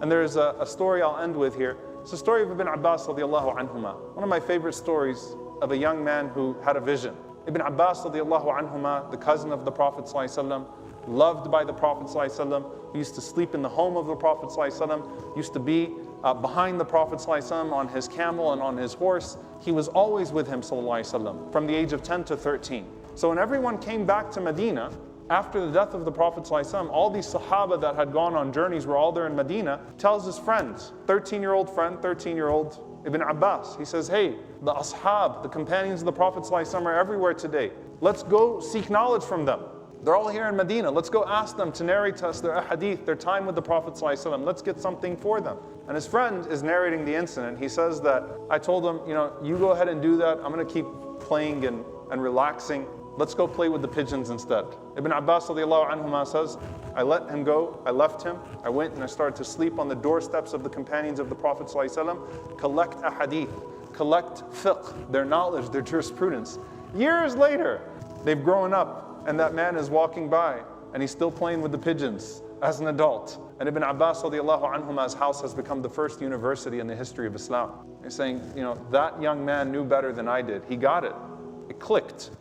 And there's a story I'll end with here. It's the story of Ibn Abbas radiallahu anhuma. One of my favorite stories of a young man who had a vision. Ibn Abbas radiallahu anhuma, the cousin of the Prophet ﷺ, loved by the Prophet ﷺ, he used to sleep in the home of the Prophet ﷺ, used to be behind the Prophet ﷺ on his camel and on his horse. He was always with him ﷺ, from the age of 10 to 13. So when everyone came back to Medina, after the death of the Prophet ﷺ, all these Sahaba that had gone on journeys were all there in Medina, tells his friends, 13-year-old friend, 13-year-old Ibn Abbas, he says, hey, the ashab, the companions of the Prophet ﷺ are everywhere today. Let's go seek knowledge from them. They're all here in Medina. Let's go ask them to narrate to us their hadith, their time with the Prophet ﷺ. Let's get something for them. And his friend is narrating the incident. He says that, I told him, you go ahead and do that. I'm going to keep playing and relaxing. Let's go play with the pigeons instead. Ibn Abbas radiallahu anhuma says, I let him go, I left him, I went and I started to sleep on the doorsteps of the companions of the Prophet ﷺ, collect a hadith, collect fiqh, their knowledge, their jurisprudence. Years later, they've grown up and that man is walking by and he's still playing with the pigeons as an adult. And Ibn Abbas radiallahu anhuma's house has become the first university in the history of Islam. He's saying, that young man knew better than I did. He got it. It clicked.